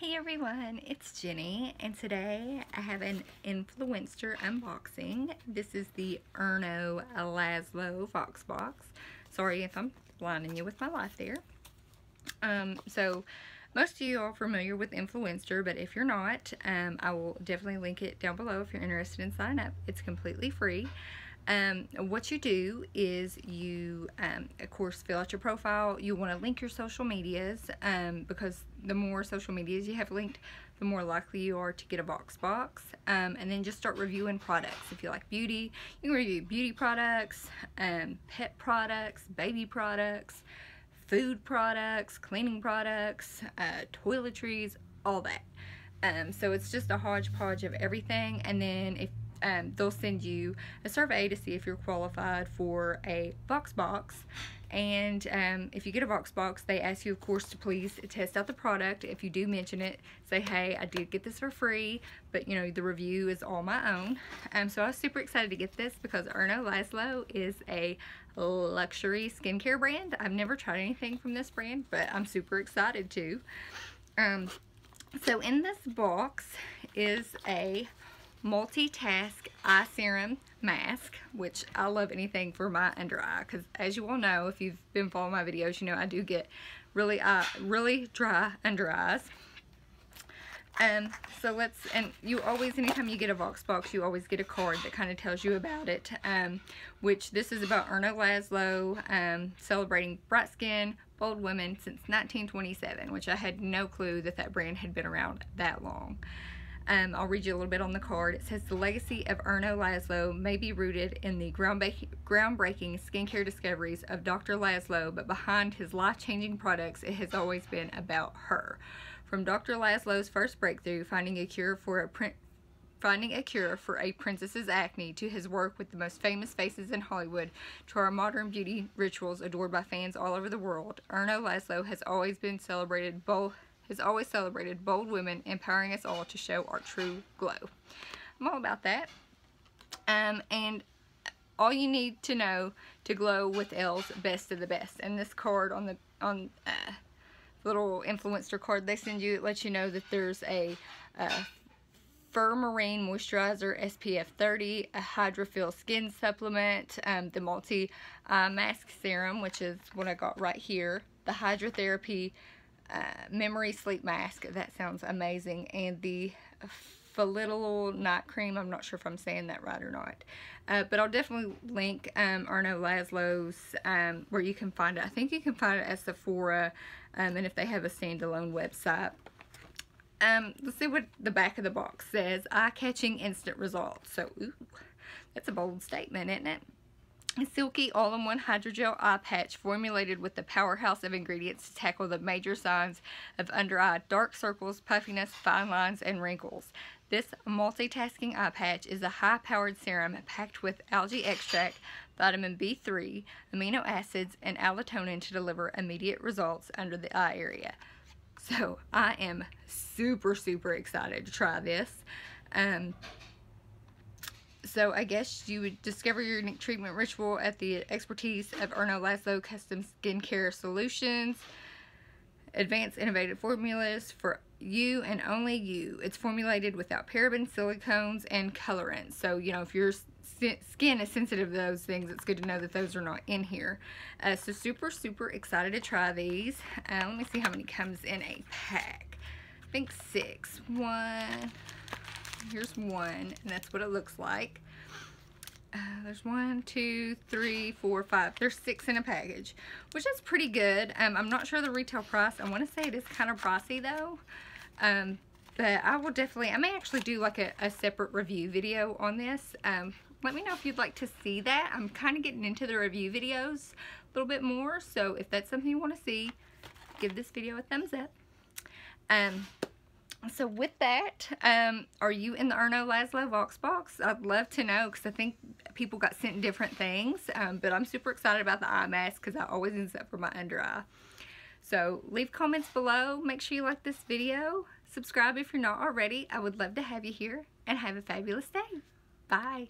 Hey everyone, it's Jenny, and today I have an Influenster unboxing. This is the Erno Laszlo Voxbox. Sorry if I'm blinding you with my light there. So most of you are familiar with Influenster, but if you're not, I will definitely link it down below if you're interested in signing up. It's completely free. What you do is you, of course, fill out your profile. You want to link your social medias because the more social medias you have linked, the more likely you are to get a Voxbox. And then just start reviewing products. If you like beauty, you can review beauty products, pet products, baby products, food products, cleaning products, toiletries, all that. So it's just a hodgepodge of everything. And then if they'll send you a survey to see if you're qualified for a Voxbox, and if you get a Voxbox, they ask you, of course, to please test out the product. If you do mention it, say, hey, I did get this for free, but you know, the review is all my own. So I was super excited to get this because Erno Laszlo is a luxury skincare brand. I've never tried anything from this brand, but I'm super excited to. So in this box is a multitask eye serum mask, which I love anything for my under eye, because as you all know, if you've been following my videos, you know I do get really dry under eyes. So let's, and you always, anytime you get a Voxbox, you always get a card that kind of tells you about it, which this is about Erno Laszlo, celebrating bright skin, bold women since 1927, which I had no clue that that brand had been around that long. I'll read you a little bit on the card. It says, the legacy of Erno Laszlo may be rooted in the groundbreaking skincare discoveries of Dr. Laszlo, but behind his life-changing products, it has always been about her. From Dr. Laszlo's first breakthrough, finding a cure for a princess's acne, to his work with the most famous faces in Hollywood, to our modern beauty rituals adored by fans all over the world, Erno Laszlo has always celebrated bold women, empowering us all to show our true glow. I'm all about that. And all you need to know to glow with Elle's best of the best. And this card on the little Influenster card they send you, it lets you know that there's a Fur Marine Moisturizer SPF 30, a Hydrofill Skin Supplement, the Multi Mask Serum, which is what I got right here, the Hydrotherapy Memory Sleep Mask, that sounds amazing, and the Follicle Night Cream. I'm not sure if I'm saying that right or not, but I'll definitely link Erno Laszlo's where you can find it. I think you can find it at Sephora, and if they have a standalone website. Let's see what the back of the box says. Eye-catching instant results. So, ooh, that's a bold statement, isn't it? A silky all-in-one hydrogel eye patch formulated with the powerhouse of ingredients to tackle the major signs of under-eye dark circles, puffiness, fine lines, and wrinkles. This multitasking eye patch is a high-powered serum packed with algae extract, vitamin B3, amino acids, and allotonin to deliver immediate results under the eye area. So I am super excited to try this. So I guess you would discover your unique treatment ritual at the expertise of Erno Laszlo Custom Skincare Solutions. Advanced innovative formulas for you and only you. It's formulated without parabens, silicones, and colorants. So, you know, if your skin is sensitive to those things, it's good to know that those are not in here. So super excited to try these. Let me see how many comes in a pack. I think 6. Here's one, and that's what it looks like. There's 1, 2, 3, 4, 5. There's 6 in a package, which is pretty good. I'm not sure the retail price. I want to say it is kind of pricey though. But I will definitely, I may actually do like a separate review video on this. Let me know if you'd like to see that. I'm kind of getting into the review videos a little bit more, so if that's something you want to see, give this video a thumbs up. So with that, are you in the Erno Laszlo Voxbox? I'd love to know, because I think people got sent different things, but I'm super excited about the eye mask because I always use that for my under eye. So leave comments below. Make sure you like this video. Subscribe if you're not already. I would love to have you here, and have a fabulous day. Bye.